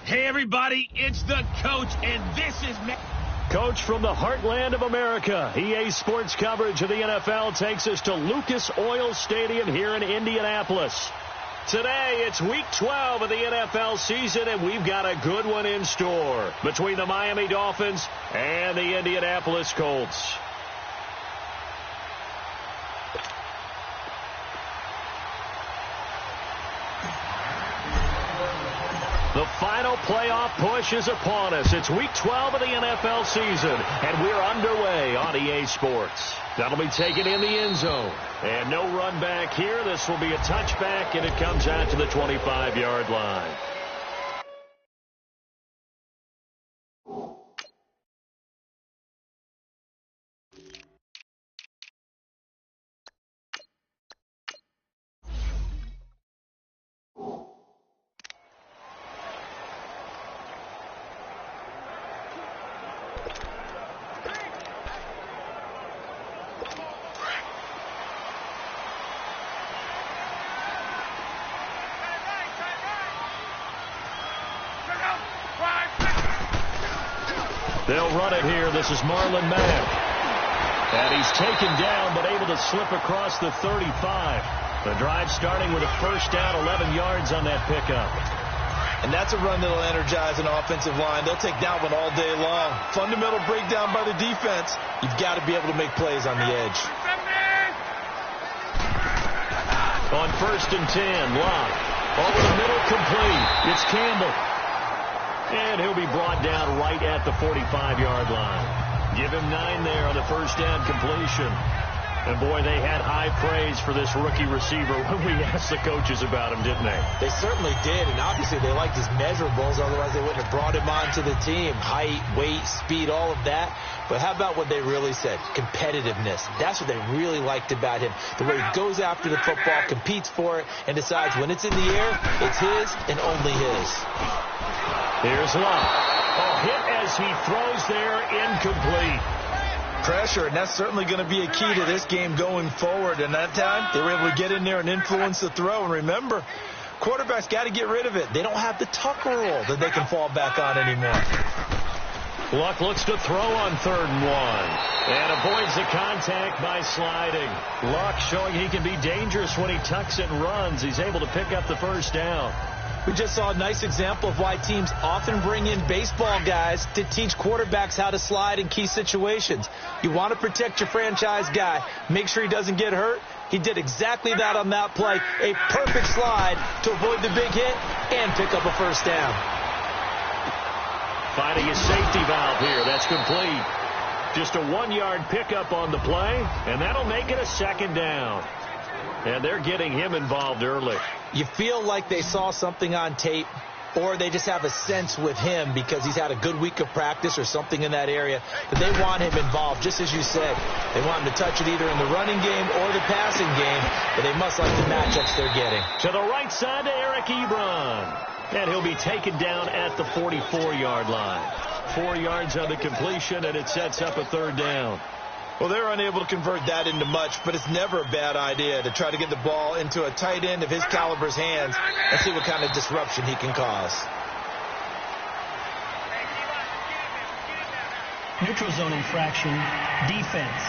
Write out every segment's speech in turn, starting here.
Hey, everybody, it's the coach, and this is Coach from the heartland of America. EA Sports coverage of the NFL takes us to Lucas Oil Stadium here in Indianapolis. Today, it's Week 12 of the NFL season, and we've got a good one in store between the Miami Dolphins and the Indianapolis Colts. The final playoff push is upon us. It's Week 12 of the NFL season, and we're underway on EA Sports. That'll be taken in the end zone. And no run back here. This will be a touchback, and it comes out to the 25-yard line. They'll run it here. This is Marlon Mack. And he's taken down, but able to slip across the 35. The drive starting with a first down, 11 yards on that pickup. And that's a run that'll energize an offensive line. They'll take that one all day long. Fundamental breakdown by the defense. You've got to be able to make plays on the edge. On 1st and 10, Locke. Over the middle, complete. It's Campbell. And he'll be brought down right at the 45-yard line. Give him 9 there on the first down completion. And, boy, they had high praise for this rookie receiver when we asked the coaches about him, didn't they? They certainly did, and obviously they liked his measurables. Otherwise, they wouldn't have brought him onto the team. Height, weight, speed, all of that. But how about what they really said? Competitiveness. That's what they really liked about him. The way he goes after the football, competes for it, and decides when it's in the air, it's his and only his. Here's Locke. A hit as he throws there, incomplete. Pressure, and that's certainly going to be a key to this game going forward. And that time, they were able to get in there and influence the throw. And remember, quarterbacks got to get rid of it. They don't have the Tucker rule that they can fall back on anymore. Luck looks to throw on 3rd and 1. And avoids the contact by sliding. Luck showing he can be dangerous when he tucks and runs. He's able to pick up the first down. We just saw a nice example of why teams often bring in baseball guys to teach quarterbacks how to slide in key situations. You want to protect your franchise guy. Make sure he doesn't get hurt. He did exactly that on that play. A perfect slide to avoid the big hit and pick up a first down. Finding a safety valve here. That's complete. Just a 1-yard pickup on the play, and that'll make it a 2nd down. And they're getting him involved early. You feel like they saw something on tape, or they just have a sense with him because he's had a good week of practice or something in that area that they want him involved, just as you said. They want him to touch it either in the running game or the passing game, but they must like the matchups they're getting. To the right side to Eric Ebron. And he'll be taken down at the 44-yard line. 4 yards on the completion, and it sets up a 3rd down. Well, they're unable to convert that into much, but it's never a bad idea to try to get the ball into a tight end of his caliber's hands and see what kind of disruption he can cause. Neutral zone infraction, defense.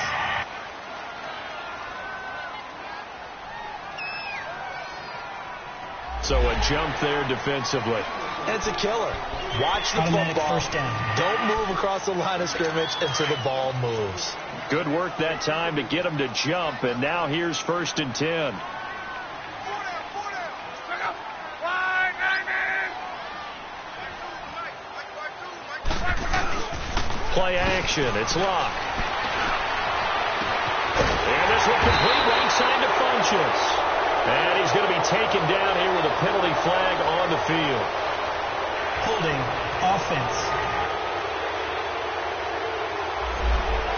So a jump there defensively. And it's a killer. Watch the Automatic football. first down. Don't move across the line of scrimmage until the ball moves. Good work that time to get him to jump, and now here's 1st and 10. Play action. It's Locke. And this will complete right side to Funchess. And he's going to be taken down here with a penalty flag on the field. Holding offense.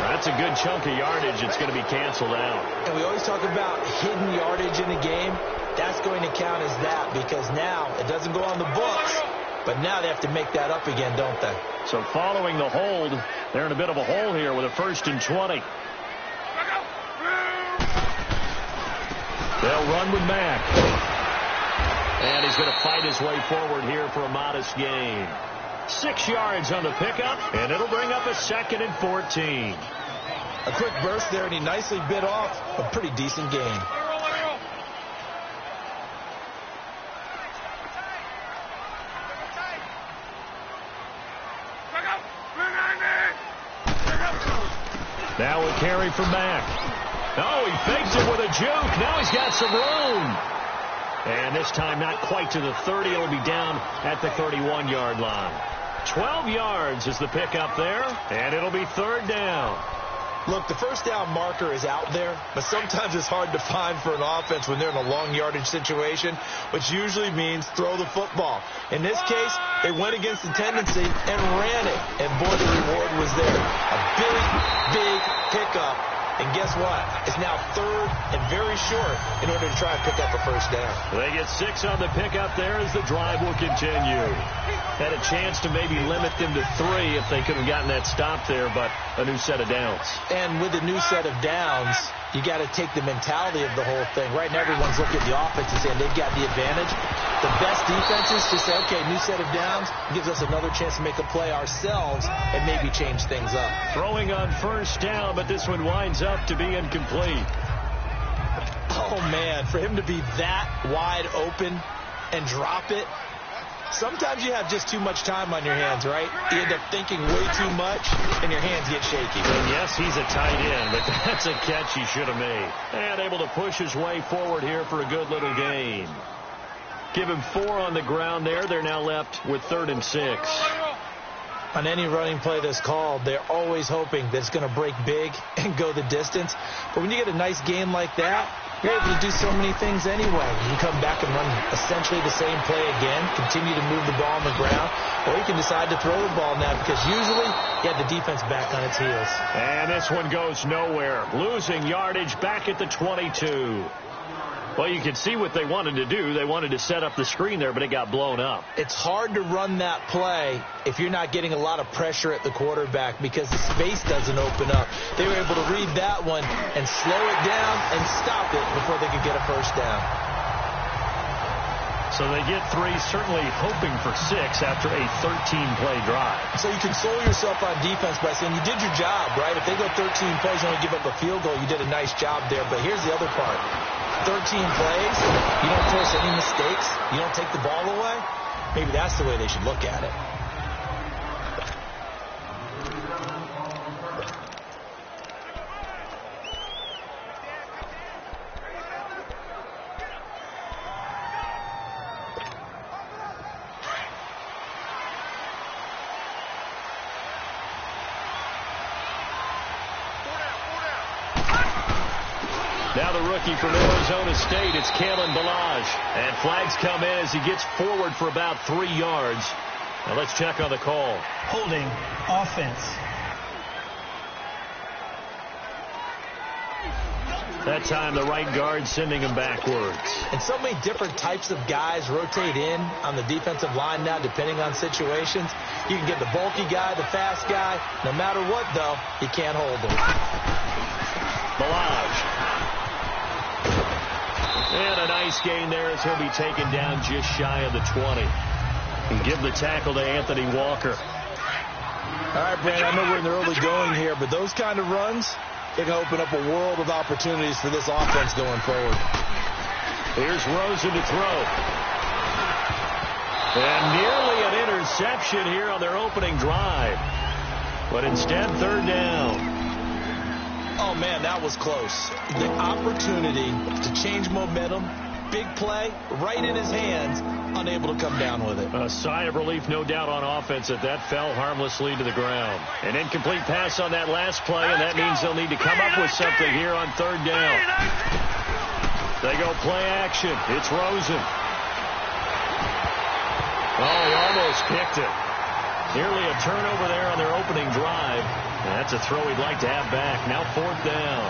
That's a good chunk of yardage. It's going to be canceled out. And we always talk about hidden yardage in the game. That's going to count as that because now it doesn't go on the books. But now they have to make that up again, don't they? So following the hold, they're in a bit of a hole here with a 1st and 20. They'll run with Mack. And he's going to fight his way forward here for a modest gain. 6 yards on the pickup, and it'll bring up a 2nd and 14. A quick burst there, and he nicely bit off a pretty decent gain. Now a carry from Mack. Oh, he fakes it with a juke. Now he's got some room. And this time not quite to the 30. It'll be down at the 31-yard line. 12 yards is the pickup there, and it'll be 3rd down. Look, the first down marker is out there, but sometimes it's hard to find for an offense when they're in a long yardage situation, which usually means throw the football. In this case, they went against the tendency and ran it, and boy, the reward was there. A big pickup, and guess what? It's now 3rd and very short in order to try and pick up a first down. They get 6 on the pickup there as the drive will continue. Had a chance to maybe limit them to 3 if they could have gotten that stop there, but a new set of downs. And with a new set of downs, you got to take the mentality of the whole thing. Right now, everyone's looking at the offense and saying they've got the advantage. The best defenses just say, okay, new set of downs gives us another chance to make a play ourselves and maybe change things up. Throwing on 1st down, but this one winds up to be incomplete. Oh, man, for him to be that wide open and drop it, sometimes you have just too much time on your hands, right? You end up thinking way too much, and your hands get shaky. And yes, he's a tight end, but that's a catch he should have made. And able to push his way forward here for a good little gain. Give him 4 on the ground there. They're now left with 3rd and 6. On any running play that's called, they're always hoping that it's going to break big and go the distance. But when you get a nice gain like that, you're able to do so many things anyway. You can come back and run essentially the same play again, continue to move the ball on the ground, or you can decide to throw the ball now because usually you have the defense back on its heels. And this one goes nowhere. Losing yardage back at the 22. Well, you can see what they wanted to do. They wanted to set up the screen there, but it got blown up. It's hard to run that play if you're not getting a lot of pressure at the quarterback because the space doesn't open up. They were able to read that one and slow it down and stop it before they could get a first down. So they get 3, certainly hoping for 6 after a 13-play drive. So you console yourself on defense by saying you did your job, right? If they go 13 plays and only give up a field goal, you did a nice job there. But here's the other part. 13 plays, you don't force any mistakes, you don't take the ball away. Maybe that's the way they should look at it. Now the rookie from Arizona State, it's Kalen Ballage. And flags come in as he gets forward for about 3 yards. Now let's check on the call. Holding offense. That time the right guard sending him backwards. And so many different types of guys rotate in on the defensive line now depending on situations. You can get the bulky guy, the fast guy. No matter what, though, you can't hold him. Ballage. And a nice gain there as he'll be taken down just shy of the 20. And give the tackle to Anthony Walker. All right, Brad, I know we're in the early going here, but those kind of runs, they can open up a world of opportunities for this offense going forward. Here's Rosen to throw. And nearly an interception here on their opening drive. But instead, third down. Oh, man, that was close. The opportunity to change momentum, big play, right in his hands, unable to come down with it. A sigh of relief, no doubt, on offense that fell harmlessly to the ground. An incomplete pass on that last play, and that means they'll need to come up with something here on third down. They go play action. It's Rosen. Oh, he almost picked it. Nearly a turnover there on their opening drive. And that's a throw he'd like to have back. Now fourth down.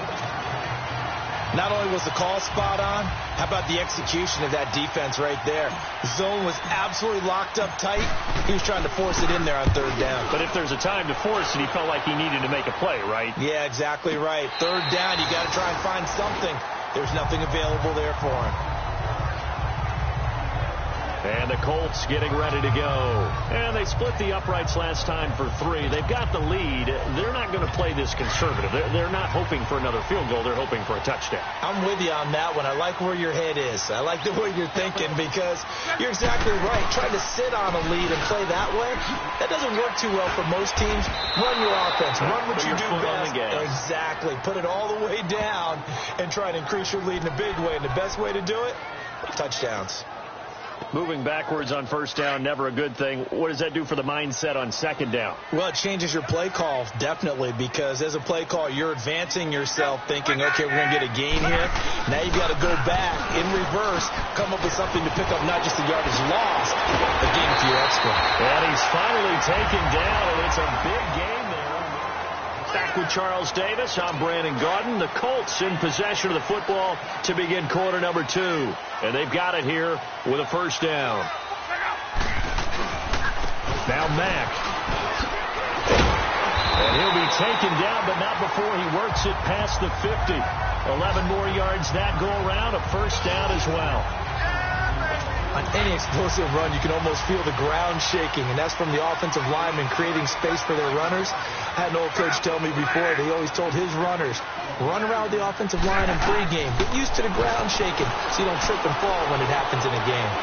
Not only was the call spot on, how about the execution of that defense right there? The zone was absolutely locked up tight. He was trying to force it in there on third down. But if there's a time to force it, he felt like he needed to make a play, right? Yeah, exactly right. Third down, you got to try and find something. There's nothing available there for him. And the Colts getting ready to go. And they split the uprights last time for 3. They've got the lead. They're not going to play this conservative. They're not hoping for another field goal. They're hoping for a touchdown. I'm with you on that one. I like where your head is. I like the way you're thinking because you're exactly right. Trying to sit on a lead and play that way, that doesn't work too well for most teams. Run your offense. Run what you do best. Exactly. Put it all the way down and try to increase your lead in a big way. And the best way to do it, touchdowns. Moving backwards on first down, never a good thing. What does that do for the mindset on second down? Well, it changes your play call, definitely, because as a play call, you're advancing yourself thinking, okay, we're going to get a gain here. Now you've got to go back in reverse, come up with something to pick up not just the yardage lost, but gain a few extra. And he's finally taken down, and it's a big game there. Back with Charles Davis, I'm Brandon Gaudin. The Colts in possession of the football to begin quarter number 2. And they've got it here with a first down. Now Mack. And he'll be taken down, but not before he works it past the 50. 11 more yards that go around, a first down as well. On any explosive run, you can almost feel the ground shaking, and that's from the offensive linemen creating space for their runners. I had an old coach tell me before, they always told his runners, run around the offensive line in pregame. Get used to the ground shaking so you don't trip and fall when it happens in a game.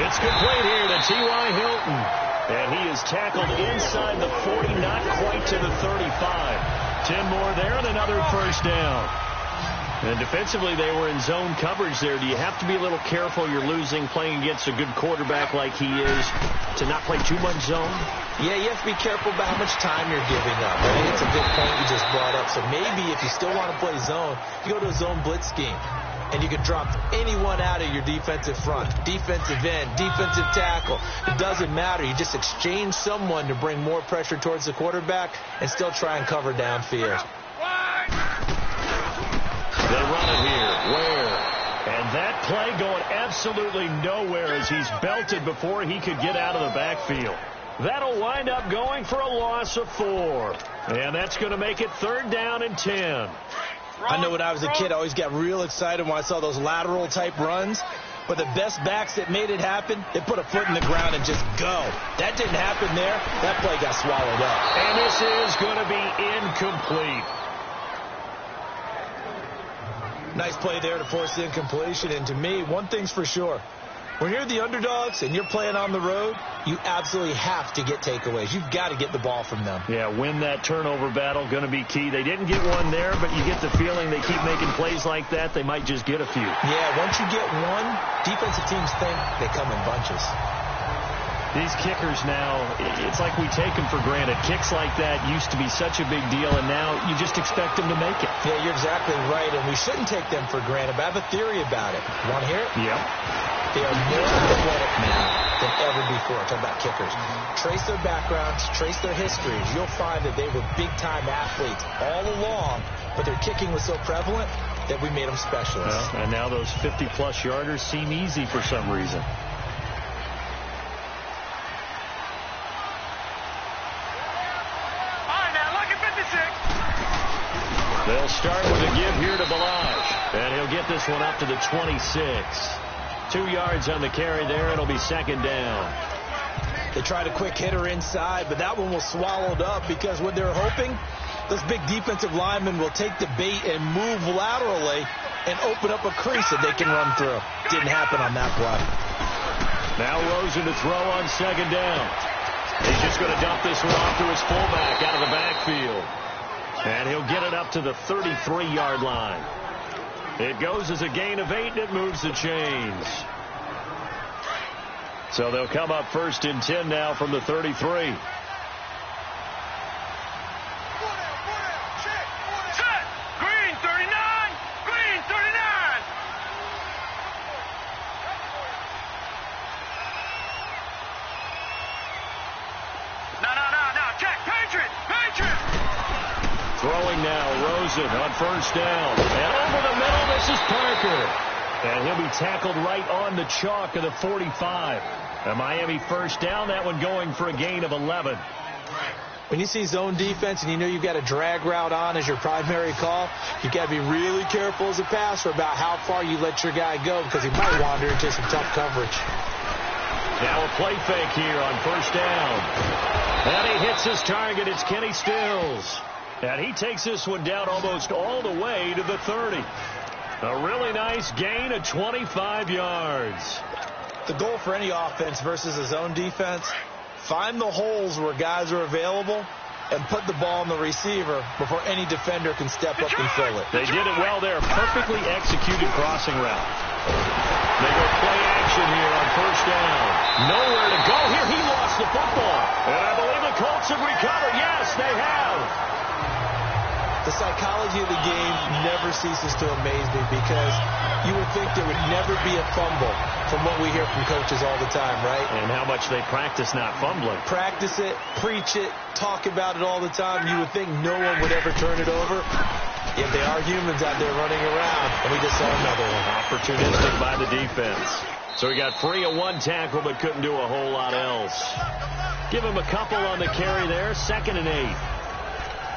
It's complete here to T.Y. Hilton. And he is tackled inside the 40, not quite to the 35. 10 more there and another first down. And defensively, they were in zone coverage there. Do you have to be a little careful? You're losing, playing against a good quarterback like he is, to not play too much zone? Yeah, you have to be careful about how much time you're giving up. I think it's a good point you just brought up. So maybe if you still want to play zone, you go to a zone blitz scheme. And you can drop anyone out of your defensive front, defensive end, defensive tackle. It doesn't matter. You just exchange someone to bring more pressure towards the quarterback and still try and cover downfield. They run it here. Ware. And that play going absolutely nowhere as he's belted before he could get out of the backfield. That'll wind up going for a loss of 4. And that's going to make it third down and 10. I know when I was a kid, I always got real excited when I saw those lateral-type runs. But the best backs that made it happen, they put a foot in the ground and just go. That didn't happen there. That play got swallowed up. And this is going to be incomplete. Nice play there to force the incompletion. And to me, one thing's for sure. When you're the underdogs and you're playing on the road, you absolutely have to get takeaways. You've got to get the ball from them. Yeah, win that turnover battle, going to be key. They didn't get one there, but you get the feeling they keep making plays like that, they might just get a few. Yeah, once you get one, defensive teams think they come in bunches. These kickers now, it's like we take them for granted. Kicks like that used to be such a big deal, and now you just expect them to make it. Yeah, you're exactly right, and we shouldn't take them for granted, but I have a theory about it. You want to hear it? Yep. They are more athletic now than ever before. Talking about kickers. Trace their backgrounds, trace their histories. You'll find that they were big-time athletes all along, but their kicking was so prevalent that we made them specialists. Well, and now those 50-plus yarders seem easy for some reason. They'll start with a give here to Balaj. And he'll get this one up to the 26. 2 yards on the carry there. It'll be second down. They tried a quick hitter inside, but that one was swallowed up because what they're hoping, those big defensive linemen will take the bait and move laterally and open up a crease that they can run through. Didn't happen on that play. Now Rosen to throw on second down. He's just going to dump this one off to his fullback out of the backfield. And he'll get it up to the 33-yard line. It goes as a gain of 8, and it moves the chains. So they'll come up 1st and 10 now from the 33. Throwing now, Rosen on 1st down. And over the middle, this is Parker. And he'll be tackled right on the chalk of the 45. A Miami 1st down, that one going for a gain of 11. When you see zone defense and you know you've got a drag route on as your primary call, you've got to be really careful as a passer about how far you let your guy go because he might wander into some tough coverage. Now a play fake here on 1st down. And he hits his target. It's Kenny Stills. And he takes this one down almost all the way to the 30. A really nice gain of 25 yards. The goal for any offense versus a zone defense, find the holes where guys are available and put the ball on the receiver before any defender can step up and fill it. They did it well there. Perfectly executed crossing route. They go play action here on 1st down. Nowhere to go here. He lost the football. And I believe the Colts have recovered. Yes, they have. The psychology of the game never ceases to amaze me because you would think there would never be a fumble from what we hear from coaches all the time, right? And how much they practice not fumbling. Practice it, preach it, talk about it all the time. You would think no one would ever turn it over. Yet they are humans out there running around, and we just saw another one. Opportunistic by the defense. So he got free of one tackle but couldn't do a whole lot else. Give him a couple on the carry there. 2nd and 8.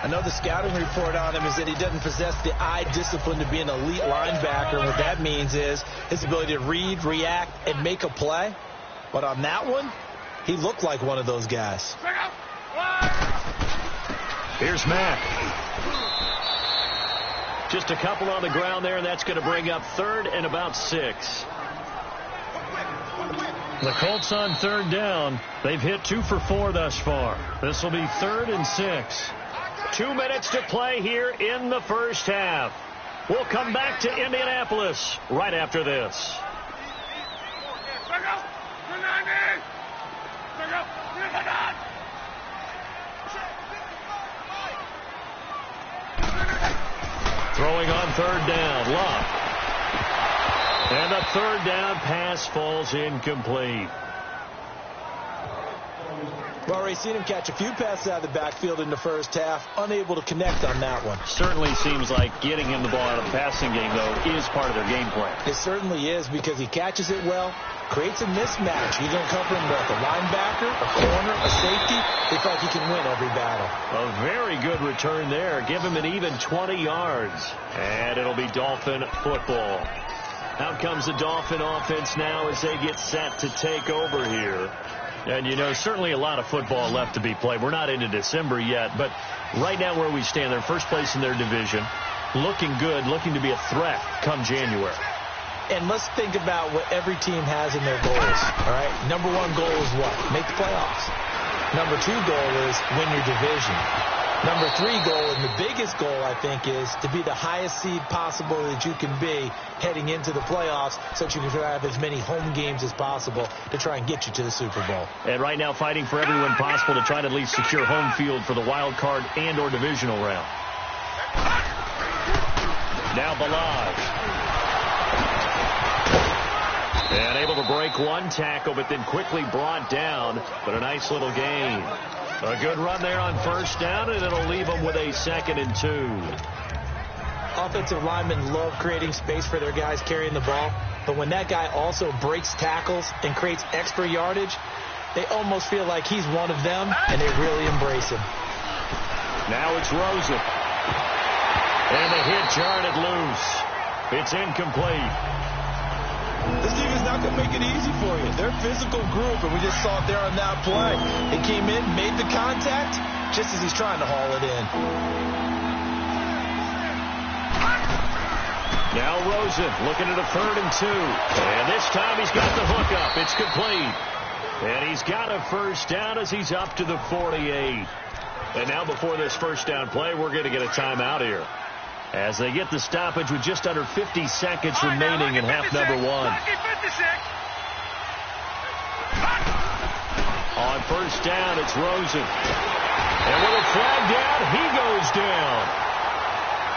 I know the scouting report on him is that he doesn't possess the eye discipline to be an elite linebacker. And what that means is his ability to read, react, and make a play. But on that one, he looked like one of those guys. Here's Mack. Just a couple on the ground there, and that's going to bring up 3rd and about 6. The Colts on 3rd down. They've hit 2 for 4 thus far. This will be 3rd and 6. 2 minutes to play here in the 1st half. We'll come back to Indianapolis right after this. Throwing on 3rd down, Love. And the 3rd down pass falls incomplete. We've already seen him catch a few passes out of the backfield in the 1st half, unable to connect on that one. Certainly seems like getting him the ball out of the passing game, though, is part of their game plan. It certainly is because he catches it well, creates a mismatch. He's going to cover him with a linebacker, a corner, a safety. They feel like he can win every battle. A very good return there. Give him an even 20 yards. And it'll be Dolphin football. Out comes the Dolphin offense now as they get set to take over here. And, you know, certainly a lot of football left to be played. We're not into December yet, but right now where we stand, they're first place in their division, looking good, looking to be a threat come January. And let's think about what every team has in their goals, all right? Number 1 goal is what? Make the playoffs. Number 2 goal is win your division. Number 3 goal, and the biggest goal, I think, is to be the highest seed possible that you can be heading into the playoffs so that you can have as many home games as possible to try and get you to the Super Bowl. And right now fighting for everyone possible to try to at least secure home field for the wild card and or divisional round. Now Balaj. And able to break one tackle, but then quickly brought down. But a nice little gain. A good run there on 1st down, and it'll leave them with a 2nd and 2. Offensive linemen love creating space for their guys carrying the ball. But when that guy also breaks tackles and creates extra yardage, they almost feel like he's one of them, and they really embrace him. Now it's Rosen. And the hit jarred it loose. It's incomplete. This team is not going to make it easy for you. They're a physical group, and we just saw it there on that play. They came in, made the contact, just as he's trying to haul it in. Now Rosen looking at a 3rd and 2. And this time he's got the hook up. It's complete. And he's got a first down as he's up to the 48. And now before this first down play, we're going to get a timeout here, as they get the stoppage with just under 50 seconds remaining in half number 1. On first down, it's Rosen. And with a flag down, he goes down.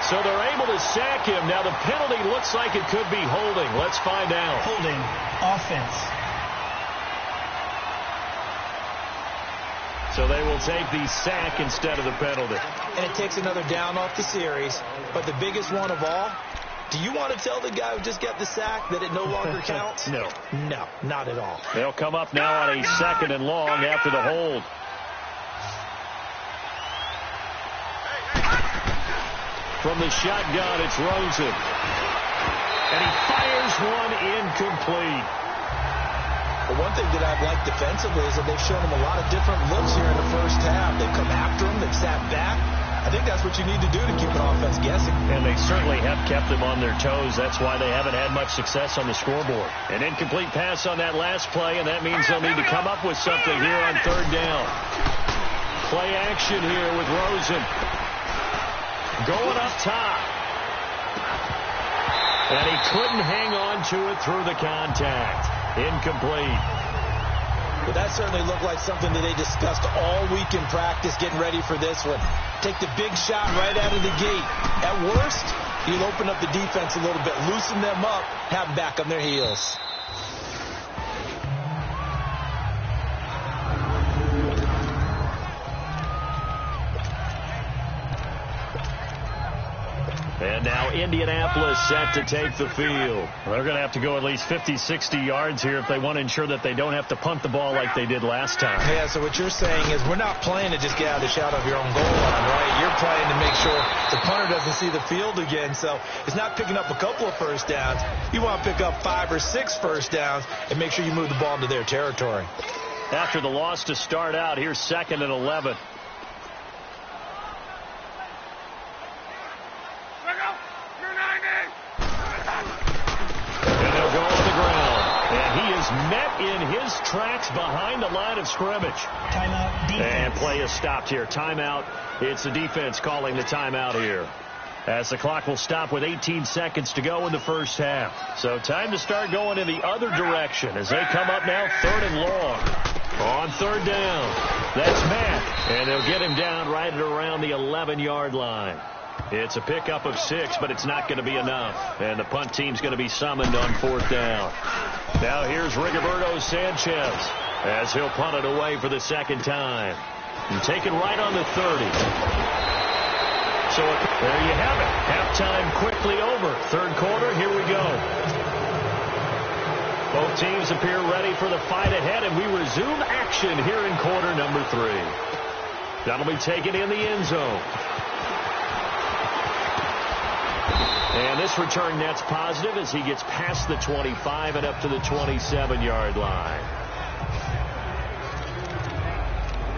So they're able to sack him. Now the penalty looks like it could be holding. Let's find out. Holding, offense. So they will take the sack instead of the penalty. And it takes another down off the series. But the biggest one of all, do you want to tell the guy who just got the sack that it no longer counts? No. No, not at all. They'll come up now on a 2nd and long after the hold. From the shotgun, it's Rosen. And he fires one incomplete. Well, one thing that I've liked defensively is that they've shown him a lot of different looks here in the first half. They've come after him. They've sat back. I think that's what you need to do to keep an offense guessing. And they certainly have kept them on their toes. That's why they haven't had much success on the scoreboard. An incomplete pass on that last play, and that means they'll need to come up with something here on 3rd down. Play action here with Rosen. Going up top. And he couldn't hang on to it through the contact. Incomplete. Well, that certainly looked like something that they discussed all week in practice, getting ready for this one. Take the big shot right out of the gate. At worst, you'll open up the defense a little bit, loosen them up, have them back on their heels. And now Indianapolis set to take the field. They're going to have to go at least 50, 60 yards here if they want to ensure that they don't have to punt the ball like they did last time. Yeah, so what you're saying is we're not playing to just get out of the shadow of your own goal line, right? You're playing to make sure the punter doesn't see the field again. So it's not picking up a couple of first downs. You want to pick up 5 or 6 first downs and make sure you move the ball into their territory. After the loss to start out, here's 2nd and 11. Met in his tracks behind the line of scrimmage. Timeout, defense. And play is stopped here. Timeout. It's the defense calling the timeout here, as the clock will stop with 18 seconds to go in the first half. So time to start going in the other direction as they come up now 3rd and long. On 3rd down, that's Mack. And they'll get him down right at around the 11-yard line. It's a pickup of 6, but it's not going to be enough. And the punt team's going to be summoned on 4th down. Now here's Rigoberto Sanchez as he'll punt it away for the 2nd time. And take it right on the 30. So there you have it. Halftime quickly over. 3rd quarter, here we go. Both teams appear ready for the fight ahead, and we resume action here in quarter number 3. That'll be taken in the end zone. And this return net's positive as he gets past the 25 and up to the 27-yard line.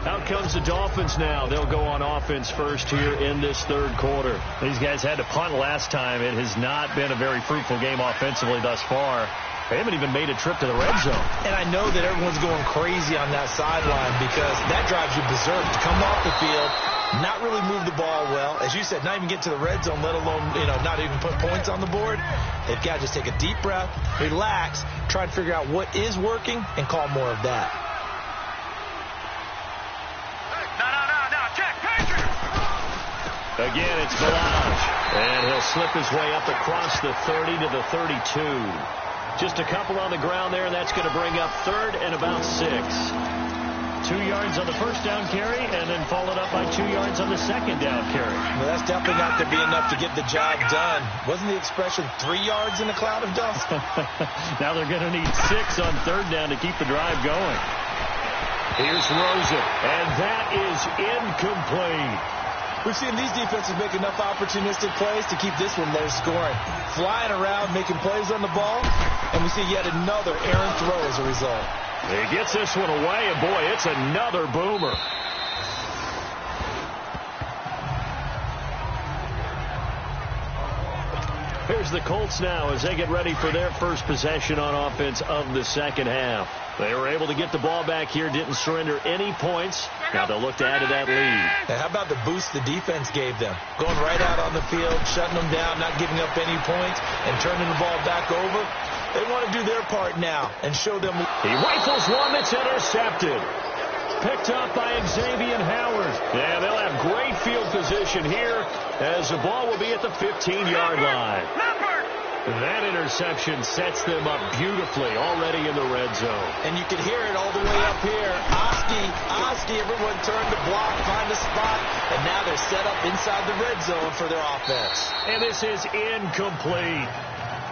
Out comes the Dolphins now. They'll go on offense first here in this 3rd quarter. These guys had to punt last time. It has not been a very fruitful game offensively thus far. They haven't even made a trip to the red zone. And I know that everyone's going crazy on that sideline because that drives you berserk to come off the field, not really move the ball well. As you said, not even get to the red zone, let alone, not even put points on the board. They've got to just take a deep breath, relax, try to figure out what is working, and call more of that. Again, it's Balaj. And he'll slip his way up across the 30 to the 32. Just a couple on the ground there, and that's going to bring up 3rd and about 6. 2 yards on the first down carry, and then followed up by 2 yards on the second down carry. Well, that's definitely not going to be enough to get the job done. Wasn't the expression 3 yards in a cloud of dust? Now they're going to need 6 on 3rd down to keep the drive going. Here's Rosen, and that is incomplete. We've seen these defenses make enough opportunistic plays to keep this one low scoring. Flying around, making plays on the ball, and we see yet another errant throw as a result. He gets this one away, and boy, it's another boomer. Here's the Colts now as they get ready for their first possession on offense of the second half. They were able to get the ball back here, didn't surrender any points. Now they'll look to add to that lead. And how about the boost the defense gave them? Going right out on the field, shutting them down, not giving up any points, and turning the ball back over. They want to do their part now and show them. He rifles one that's intercepted. Picked up by Xavier Howard. Yeah, they'll have great field position here as the ball will be at the 15-yard line. That interception sets them up beautifully already in the red zone. And you can hear it all the way up here. Oski, everyone turned to block, find a spot, and now they're set up inside the red zone for their offense. And this is incomplete.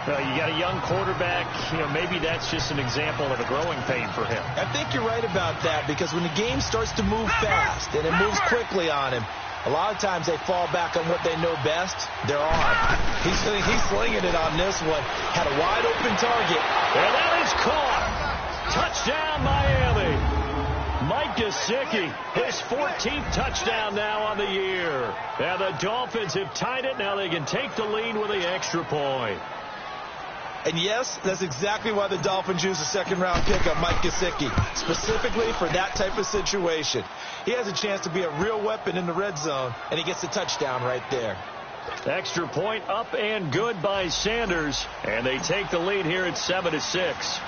You got a young quarterback. Maybe that's just an example of a growing pain for him. I think you're right about that because when the game starts to move fast and it moves quickly on him, a lot of times they fall back on what they know best, their arm. He's slinging it on this one. Had a wide-open target. And that is caught. Touchdown, Miami. Mike Gesicki, his 14th touchdown now on the year. And the Dolphins have tied it. Now they can take the lead with the extra point. And yes, that's exactly why the Dolphins used a second-round pick on Mike Gesicki, specifically for that type of situation. He has a chance to be a real weapon in the red zone, and he gets a touchdown right there. Extra point up and good by Sanders, and they take the lead here at 7-6.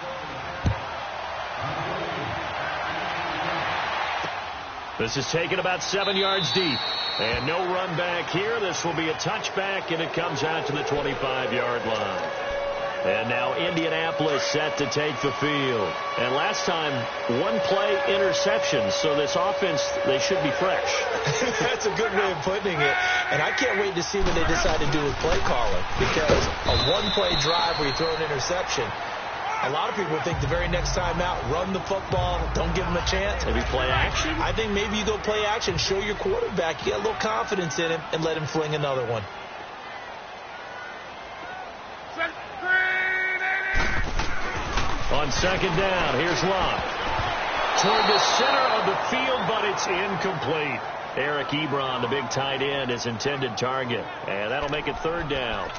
This is taken about 7 yards deep, and no run back here. This will be a touchback, and it comes out to the 25-yard line. And now Indianapolis set to take the field. And last time, one-play interception. So this offense, they should be fresh. That's a good way of putting it. And I can't wait to see what they decide to do with play calling. Because a one-play drive where you throw an interception, a lot of people think the very next time out, run the football, don't give them a chance. Maybe play action? I think maybe you go play action, show your quarterback, you get a little confidence in him, and let him fling another one. On second down, here's Locke. Toward the center of the field, but it's incomplete. Eric Ebron, the big tight end, his intended target. And that'll make it third down.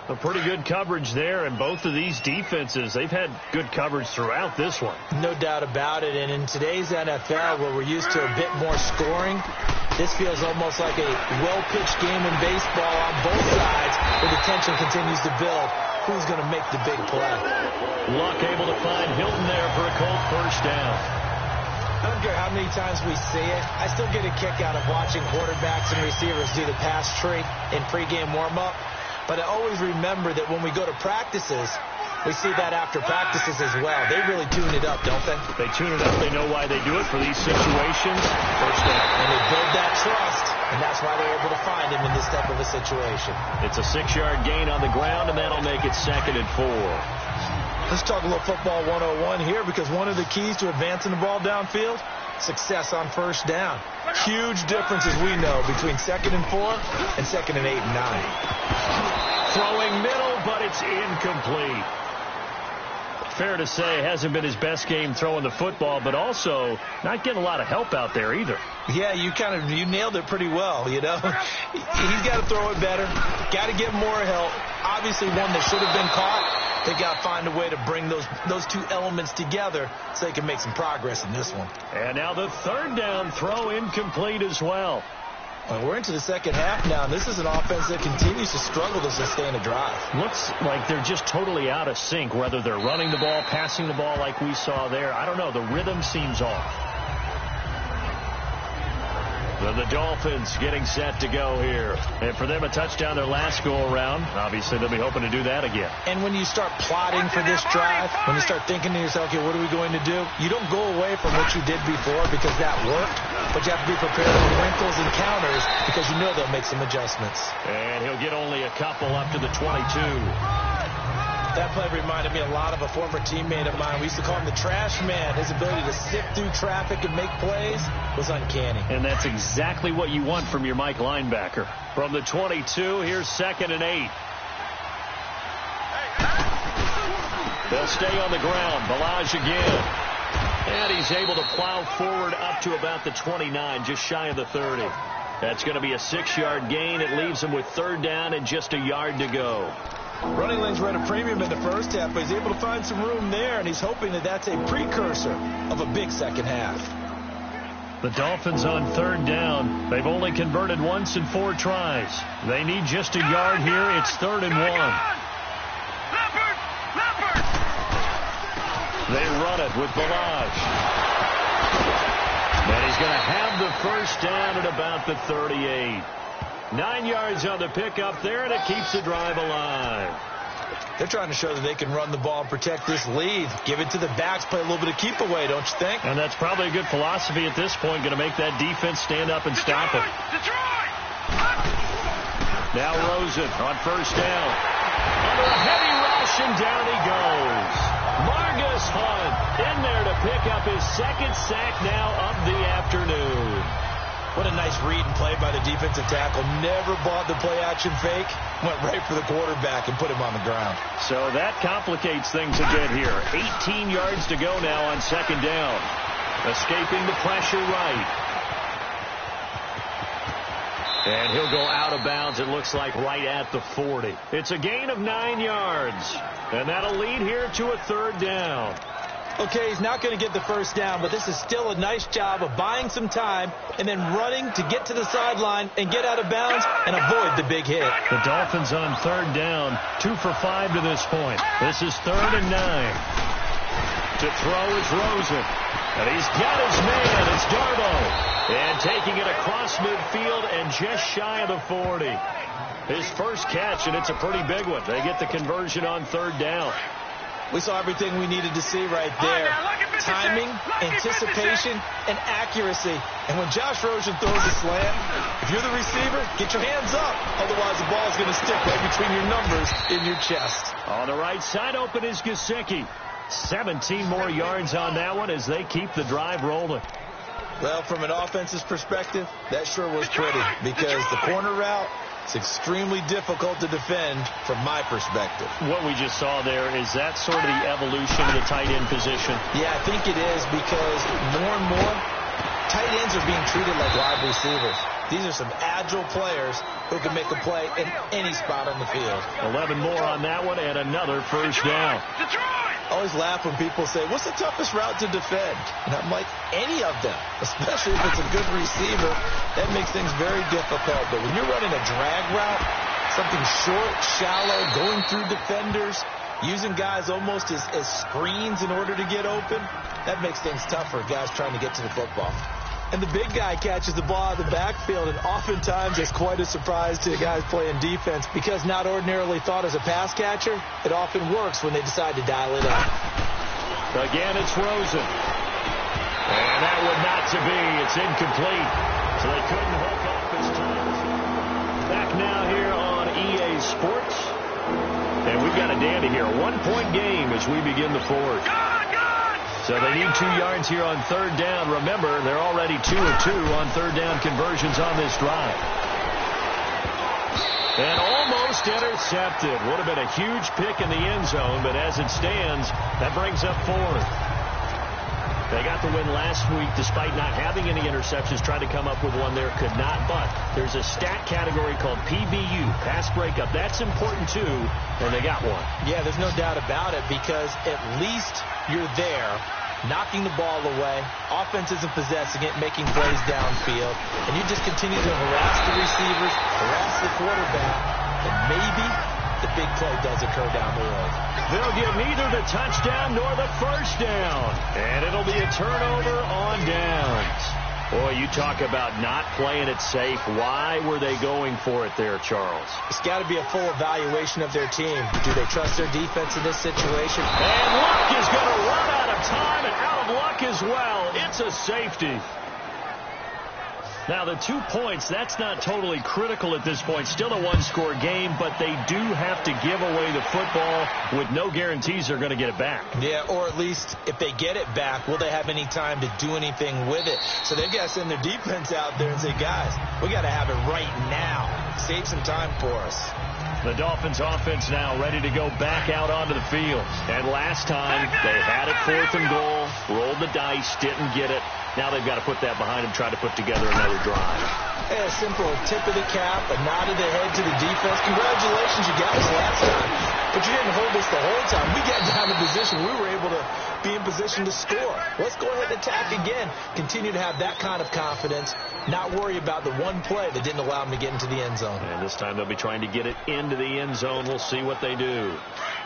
A pretty good coverage there, and both of these defenses, they've had good coverage throughout this one. No doubt about it, and in today's NFL, where we're used to a bit more scoring, this feels almost like a well-pitched game in baseball on both sides, where the tension continues to build. Who's going to make the big play? Luck able to find Hilton there for a Colt first down. I don't care how many times we see it. I still get a kick out of watching quarterbacks and receivers do the pass tree in pregame warm-up. But I always remember that when we go to practices, we see that after practices as well. They really tune it up, don't they? They tune it up. They know why they do it for these situations. First down. And they build that trust, and that's why they're able to find him in this type of a situation. It's a 6-yard gain on the ground, and that'll make it 2nd and 4. Let's talk a little football 101 here, because one of the keys to advancing the ball downfield, success on first down. Huge difference, as we know, between 2nd and 4 and 2nd and 8 and 9. Throwing middle, but it's incomplete. Fair to say, hasn't been his best game throwing the football, but also not getting a lot of help out there either. Yeah, you nailed it pretty well, you know. He's got to throw it better, got to get more help. Obviously, one that should have been caught. They got to find a way to bring those two elements together so they can make some progress in this one. And now the third down throw incomplete as well. Well, we're into the second half now, and this is an offense that continues to struggle to sustain a drive. Looks like they're just totally out of sync, whether they're running the ball, passing the ball like we saw there. I don't know. The rhythm seems off. The Dolphins getting set to go here. And for them, a touchdown their last go-around. Obviously, they'll be hoping to do that again. And when you start plotting for this drive, when you start thinking to yourself, okay, what are we going to do? You don't go away from what you did before because that worked, but you have to be prepared for wrinkles and counters because you know they'll make some adjustments. And he'll get only a couple up to the 22. That play reminded me a lot of a former teammate of mine. We used to call him the trash man. His ability to sift through traffic and make plays was uncanny. And that's exactly what you want from your Mike linebacker. From the 22, here's 2nd and 8. They'll stay on the ground. Balaj again. And he's able to plow forward up to about the 29, just shy of the 30. That's going to be a 6-yard gain. It leaves them with 3rd down and just a yard to go. Running lanes were at a premium in the first half, but he's able to find some room there, and he's hoping that that's a precursor of a big second half. The Dolphins on 3rd down. They've only converted once in 4 tries. They need just a yard here. It's 3rd and 1. They run it with Balaj. And he's going to have the 1st down at about the 38. 9 yards on the pickup there, and it keeps the drive alive. They're trying to show that they can run the ball and protect this lead. Give it to the backs, play a little bit of keep away, don't you think? And that's probably a good philosophy at this point, going to make that defense stand up and stop it. Now Rosen on 1st down. Under a heavy rush, and down he goes. Margus Hunt in there to pick up his 2nd sack now of the afternoon. What a nice read and play by the defensive tackle. Never bought the play-action fake. Went right for the quarterback and put him on the ground. So that complicates things a bit here. 18 yards to go now on 2nd down. Escaping the pressure right. And he'll go out of bounds, it looks like, right at the 40. It's a gain of 9 yards. And that'll lead here to a 3rd down. Okay, he's not going to get the 1st down, but this is still a nice job of buying some time and then running to get to the sideline and get out of bounds and avoid the big hit. The Dolphins on 3rd down, 2 for 5 to this point. This is 3rd and 9. To throw is Rosen. And he's got his man. It's Darbo. And taking it across midfield and just shy of the 40. His first catch, and it's a pretty big one. They get the conversion on 3rd down. We saw everything we needed to see right there. Timing, anticipation, and accuracy. And when Josh Rosen throws a slant, if you're the receiver, get your hands up. Otherwise, the ball's going to stick right between your numbers in your chest. On the right side open is Gesicki. 17 more yards on that one as they keep the drive rolling. Well, from an offense's perspective, that sure was pretty because the corner route, it's extremely difficult to defend from my perspective. What we just saw there, is that sort of the evolution of the tight end position? Yeah, I think it is because more and more tight ends are being treated like wide receivers. These are some agile players who can make a play in any spot on the field. 11 more on that one and another 1st down. I always laugh when people say, what's the toughest route to defend? And I'm like, any of them, especially if it's a good receiver. That makes things very difficult. But when you're running a drag route, something short, shallow, going through defenders, using guys almost as screens in order to get open, that makes things tough for guys trying to get to the football. And the big guy catches the ball out of the backfield, and oftentimes it's quite a surprise to the guys playing defense because not ordinarily thought as a pass catcher, it often works when they decide to dial it up. Again, it's Rosen. And that one not to be. It's incomplete. So they couldn't hook up his time. Back now here on EA Sports. And we've got a dandy here. A 1-point game as we begin the 4th. So they need 2 yards here on 3rd down. Remember, they're already 2 of 2 on 3rd down conversions on this drive. And almost intercepted. Would have been a huge pick in the end zone, but as it stands, that brings up 4th. They got the win last week despite not having any interceptions. Tried to come up with one there, could not. But there's a stat category called PBU, pass breakup. That's important too, and they got one. Yeah, there's no doubt about it because at least you're there, knocking the ball away. Offense isn't possessing it, making plays downfield. And you just continue to harass the receivers, harass the quarterback, and maybe the big play does occur down the road. They'll get neither the touchdown nor the 1st down. And it'll be a turnover on downs. Boy, you talk about not playing it safe. Why were they going for it there, Charles? It's got to be a full evaluation of their team. Do they trust their defense in this situation? And Luck is going to run out of time and out of luck as well. It's a safety. Now, the 2 points, that's not totally critical at this point. Still a 1-score game, but they do have to give away the football with no guarantees they're going to get it back. Yeah, or at least if they get it back, will they have any time to do anything with it? So they've got to send their defense out there and say, guys, we got to have it right now. Save some time for us. The Dolphins offense now ready to go back out onto the field. And last time, they had it 4th and goal, rolled the dice, didn't get it. Now they've got to put that behind them, try to put together another drive. Hey, a simple tip of the cap, a nod of the head to the defense. Congratulations, you got us last time. But you didn't hold us the whole time. We got down in position. We were able to be in position to score. Let's go ahead and attack again. Continue to have that kind of confidence. Not worry about the one play that didn't allow them to get into the end zone. And this time they'll be trying to get it into the end zone. We'll see what they do.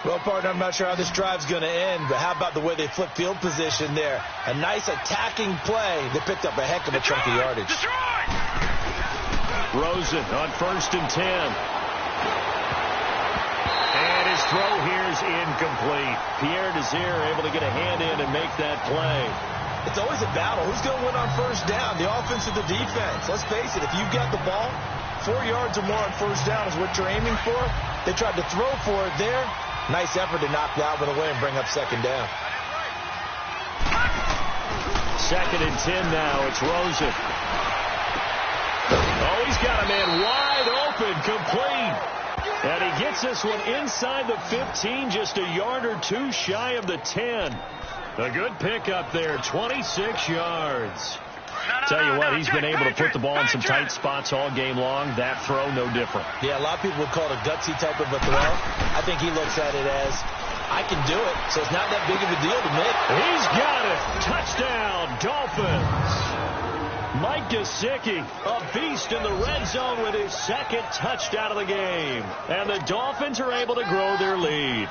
Well, partner, I'm not sure how this drive's going to end, but how about the way they flip field position there? A nice attacking play that picked up a heck of a chunk of yardage. Rosen on 1st and 10. And his throw here's incomplete. Pierre Desir able to get a hand in and make that play. It's always a battle. Who's going to win on 1st down, the offense or the defense? Let's face it, if you've got the ball, 4 yards or more on 1st down is what you're aiming for. They tried to throw for it there. Nice effort to knock that one away and bring up 2nd down. 2nd and 10 now. It's Rosen. Oh, he's got a man wide open, complete. And he gets this one inside the 15, just a yard or two shy of the 10. A good pickup there, 26 yards. Tell you what, he's been able to put the ball in some tight spots all game long. That throw, no different. Yeah, a lot of people would call it a gutsy type of a throw. I think he looks at it as, I can do it, so it's not that big of a deal to me. He's got it. Touchdown, Dolphins. Mike Gesicki, a beast in the red zone with his 2nd touchdown of the game. And the Dolphins are able to grow their lead.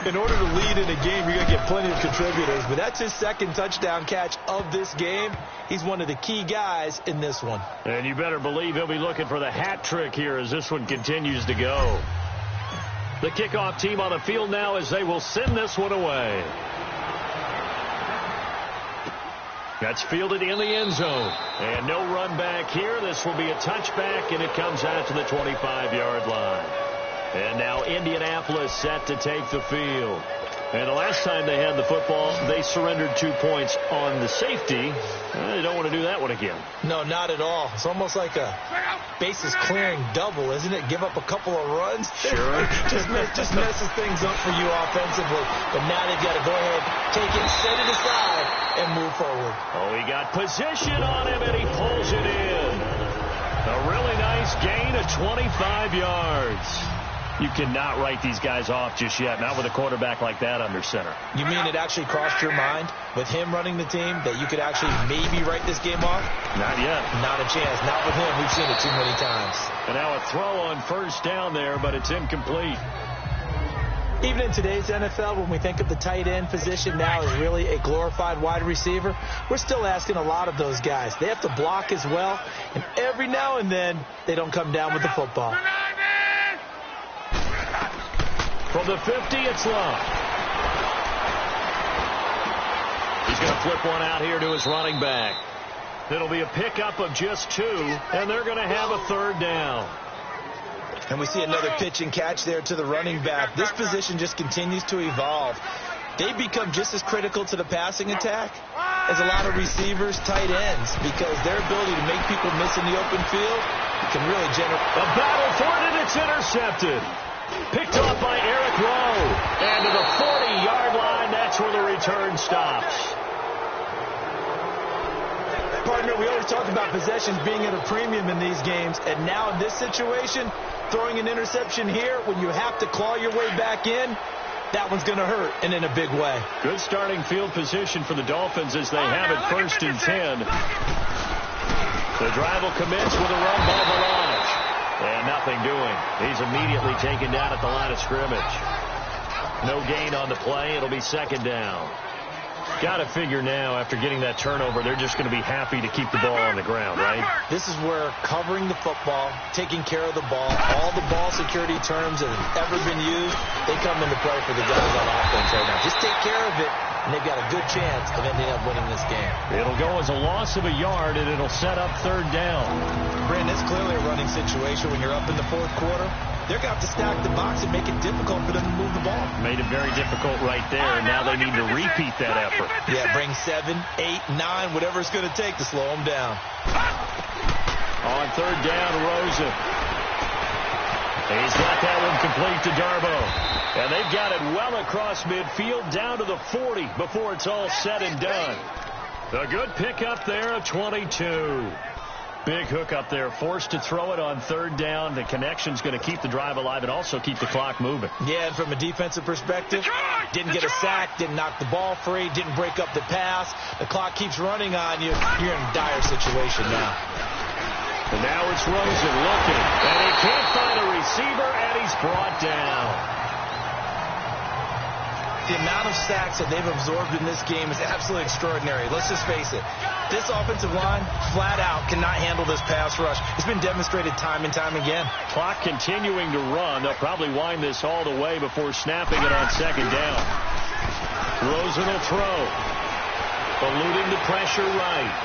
In order to lead in a game, you're going to get plenty of contributors, but that's his 2nd touchdown catch of this game. He's one of the key guys in this one. And you better believe he'll be looking for the hat trick here as this one continues to go. The kickoff team on the field now as they will send this one away. That's fielded in the end zone. And no run back here. This will be a touchback, and it comes out to the 25-yard line. And now Indianapolis set to take the field. And the last time they had the football, they surrendered 2 points on the safety. They don't want to do that one again. No, not at all. It's almost like a bases clearing double, isn't it? Give up a couple of runs. Sure. just messes things up for you offensively. But now they've got to go ahead, take it, set it aside, and move forward. Oh, he got position on him, and he pulls it in. A really nice gain of 25 yards. You cannot write these guys off just yet, not with a quarterback like that under center. You mean it actually crossed your mind with him running the team that you could actually maybe write this game off? Not yet. Not a chance. Not with him. We've seen it too many times. And now a throw on 1st down there, but it's incomplete. Even in today's NFL, when we think of the tight end position now as really a glorified wide receiver, we're still asking a lot of those guys. They have to block as well, and every now and then they don't come down with the football. From the 50, it's Love. He's going to flip one out here to his running back. It'll be a pickup of just 2, and they're going to have a 3rd down. And we see another pitch and catch there to the running back. This position just continues to evolve. They become just as critical to the passing attack as a lot of receivers, tight ends, because their ability to make people miss in the open field can really generate. A battle for it, and it's intercepted. Picked off by Eric Rowe. And to the 40-yard line, that's where the return stops. Partner, we always talk about possessions being at a premium in these games, and now in this situation, throwing an interception here when you have to claw your way back in, that one's going to hurt, and in a big way. Good starting field position for the Dolphins as they have it 1st and 10. The drive will commence with a run by Volage. And nothing doing. He's immediately taken down at the line of scrimmage. No gain on the play. It'll be 2nd down. Got to figure now, after getting that turnover, they're just going to be happy to keep the ball on the ground, right? This is where covering the football, taking care of the ball, all the ball security terms that have ever been used, they come into play for the guys on offense right now. Just take care of it, and they've got a good chance of ending up winning this game. It'll go as a loss of a yard, and it'll set up 3rd down. Brandon, it's clearly a running situation when you're up in the 4th quarter. They're going to have to stack the box and make it difficult for them to move the ball. Made it very difficult right there, and now they need to repeat that effort. Yeah, bring 7, 8, 9, whatever it's going to take to slow them down. On 3rd down, Rosen. He's got that one complete to Darbo. And they've got it well across midfield down to the 40 before it's all said and done. A good pickup there of 22. Big hook up there, forced to throw it on third down. The connection's going to keep the drive alive and also keep the clock moving. Yeah, and from a defensive perspective, didn't get a sack, didn't knock the ball free, didn't break up the pass. The clock keeps running on you. You're in a dire situation now. And now it's Rosen looking, and he can't find a receiver, and he's brought down. The amount of sacks that they've absorbed in this game is absolutely extraordinary. Let's just face it. This offensive line, flat out, cannot handle this pass rush. It's been demonstrated time and time again. Clock continuing to run. They'll probably wind this all the way before snapping it on second down. Rosen will throw. Eluding the pressure right.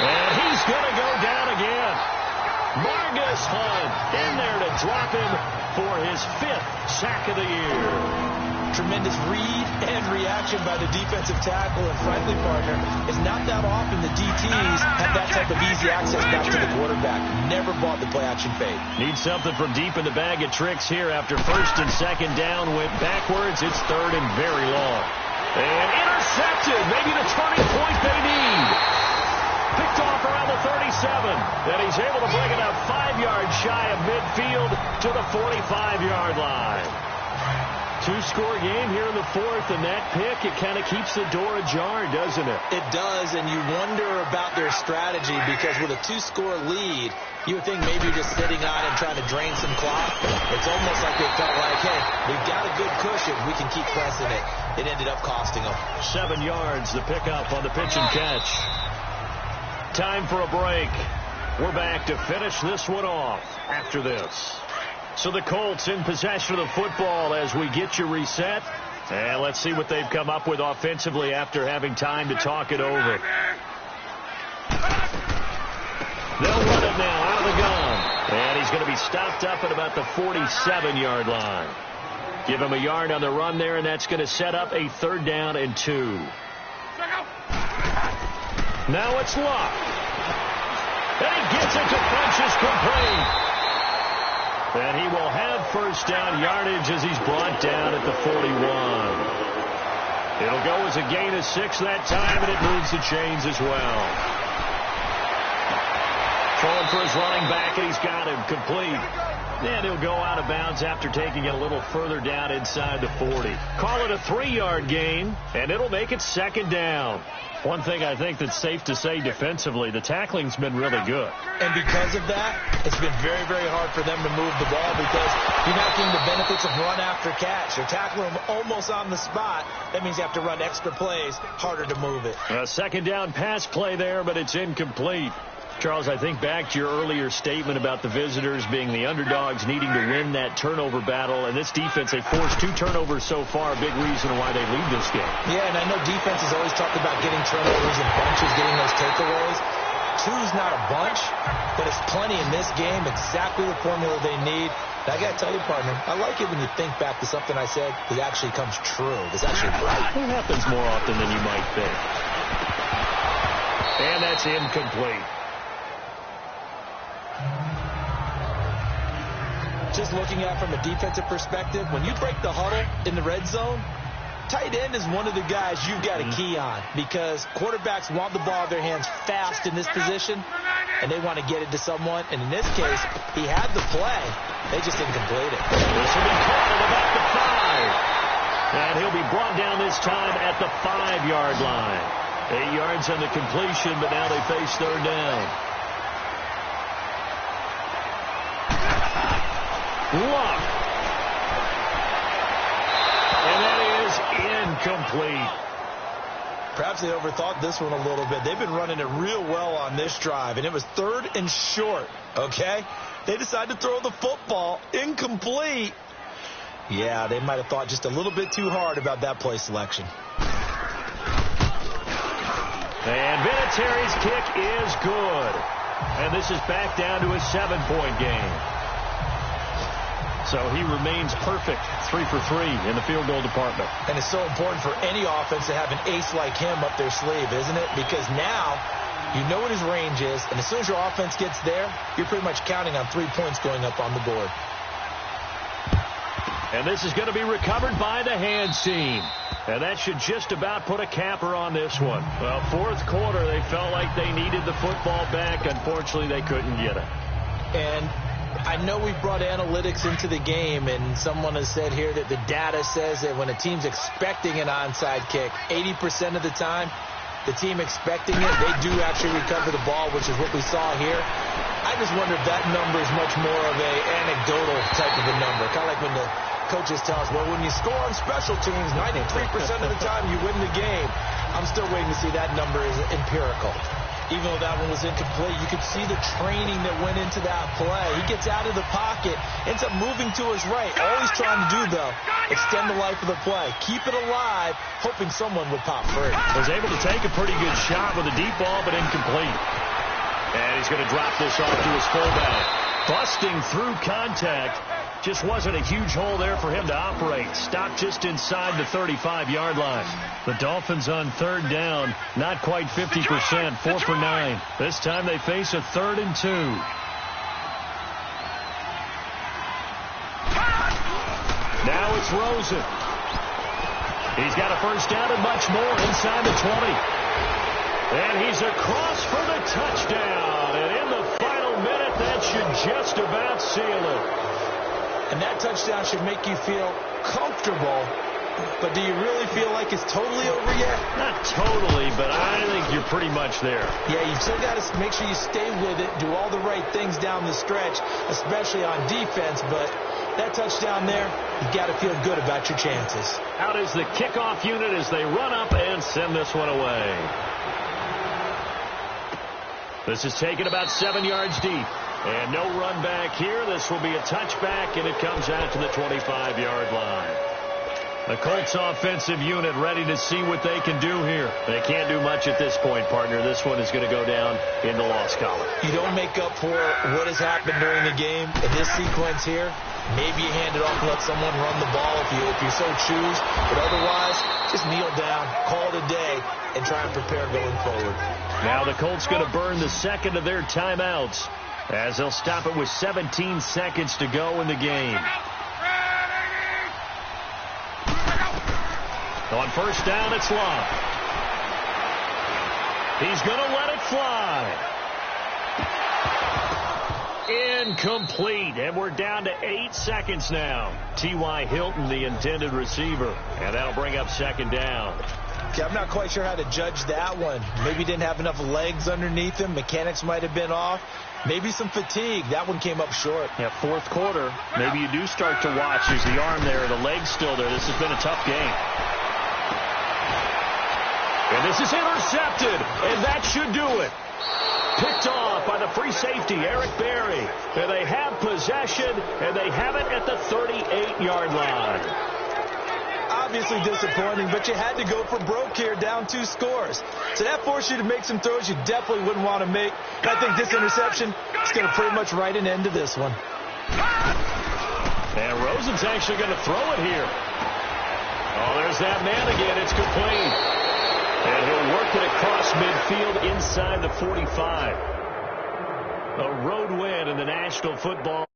And he's going to go down again. Margus Hunt in there to drop him for his 5th sack of the year. Tremendous read and reaction by the defensive tackle, and frankly, partner, it's not that often the DTs have that type of easy access back to the quarterback. Never bought the play-action fade. Need something from deep in the bag of tricks here after first and second down went backwards. It's third and very long. And intercepted, maybe the turning point they need. Picked off around the 37, and he's able to bring it up 5 yards shy of midfield to the 45-yard line. 2-score game here in the 4th, and that pick, it kind of keeps the door ajar, doesn't it? It does, and you wonder about their strategy, because with a 2-score lead, you would think maybe you're just sitting on it trying to drain some clock. It's almost like they felt like, hey, we've got a good cushion. We can keep pressing it. It ended up costing them. 7 yards, the pickup on the pitch and catch. Time for a break. We're back to finish this one off after this. So the Colts in possession of the football as we get you reset. And let's see what they've come up with offensively after having time to talk it over. They'll run it now out of the gun. And he's going to be stopped up at about the 47-yard line. Give him a yard on the run there, and that's going to set up a 3rd down and 2. Now it's Luck. And he gets it to Funchess complete. And he will have first down yardage as he's brought down at the 41. It'll go as a gain of 6 that time, and it moves the chains as well. Throwing for his running back, and he's got him complete. And he'll go out of bounds after taking it a little further down inside the 40. Call it a 3-yard gain, and it'll make it 2nd down. One thing I think that's safe to say defensively, the tackling's been really good. And because of that, it's been very, very hard for them to move the ball because you're not getting the benefits of run after catch. You're tackling them almost on the spot. That means you have to run extra plays, harder to move it. A 2nd down pass play there, but it's incomplete. Charles, I think back to your earlier statement about the visitors being the underdogs needing to win that turnover battle. And this defense, they forced 2 turnovers so far, a big reason why they lead this game. Yeah, and I know defense has always talked about getting turnovers in bunches, getting those takeaways. 2's not a bunch, but it's plenty in this game, exactly the formula they need. And I got to tell you, partner, I like it when you think back to something I said that actually comes true. It's actually right. It happens more often than you might think. And that's incomplete. Just looking at it from a defensive perspective, when you break the huddle in the red zone, tight end is one of the guys you've got a key on because quarterbacks want the ball in their hands fast in this position, and they want to get it to someone. And in this case, he had the play. They just didn't complete it. This will be caught at about the 5. And he'll be brought down this time at the 5-yard line. 8 yards on the completion, but now they face 3rd down. Luck. And that is incomplete. Perhaps they overthought this one a little bit. They've been running it real well on this drive, and it was 3rd and short, okay? They decided to throw the football incomplete. Yeah, they might have thought just a little bit too hard about that play selection. And Vinatieri's kick is good. And this is back down to a 7-point game. So he remains perfect, 3 for 3 in the field goal department. And it's so important for any offense to have an ace like him up their sleeve, isn't it? Because now you know what his range is, and as soon as your offense gets there, you're pretty much counting on 3 points going up on the board. And this is going to be recovered by the hands team. And that should just about put a capper on this one. Well, fourth quarter, they felt like they needed the football back. Unfortunately, they couldn't get it. And I know we've brought analytics into the game, and someone has said here that the data says that when a team's expecting an onside kick, 80% of the time, the team expecting it, they do actually recover the ball, which is what we saw here. I just wonder if that number is much more of a anecdotal type of a number. Kind of like when the coaches tell us, well, when you score on special teams, 93% of the time you win the game. I'm still waiting to see that number is empirical. Even though that one was incomplete, you could see the training that went into that play. He gets out of the pocket, ends up moving to his right. All he's trying to do, though, extend the life of the play. Keep it alive, hoping someone would pop free. Was able to take a pretty good shot with a deep ball, but incomplete. And he's going to drop this off to his fullback. Busting through contact. Just wasn't a huge hole there for him to operate. Stopped just inside the 35-yard line. The Dolphins on third down, not quite 50%, 4 for 9. This time they face a 3rd and 2. Now it's Rosen. He's got a first down and much more inside the 20. And he's across for the touchdown. And in the final minute, that should just about seal it. And that touchdown should make you feel comfortable. But do you really feel like it's totally over yet? Not totally, but I think you're pretty much there. Yeah, you've still got to make sure you stay with it, do all the right things down the stretch, especially on defense. But that touchdown there, you've got to feel good about your chances. Out is the kickoff unit as they run up and send this one away. This is taken about 7 yards deep. And no run back here. This will be a touchback, and it comes out to the 25-yard line. The Colts offensive unit ready to see what they can do here. They can't do much at this point, partner. This one is going to go down in the loss column. You don't make up for what has happened during the game. In this sequence here, maybe you hand it off and let someone run the ball if you so choose. But otherwise, just kneel down, call it a day, and try and prepare going forward. Now the Colts going to burn the second of their timeouts, as they'll stop it with 17 seconds to go in the game. On first down, it's Long. He's going to let it fly. Incomplete, and we're down to 8 seconds now. T.Y. Hilton, the intended receiver, and that'll bring up second down. Okay, I'm not quite sure how to judge that one. Maybe he didn't have enough legs underneath him. Mechanics might have been off. Maybe some fatigue. That one came up short. Yeah, fourth quarter. Maybe you do start to watch. There's the arm there, the leg's still there. This has been a tough game. And this is intercepted, and that should do it. Picked off by the free safety, Eric Berry. And they have possession, and they have it at the 38-yard line. Obviously disappointing, but you had to go for broke here, down 2 scores. So that forced you to make some throws you definitely wouldn't want to make. And I think this interception is going to pretty much write an end to this one. And Rosen's actually going to throw it here. Oh, there's that man again. It's complete. And he'll work it across midfield inside the 45. A road win in the National Football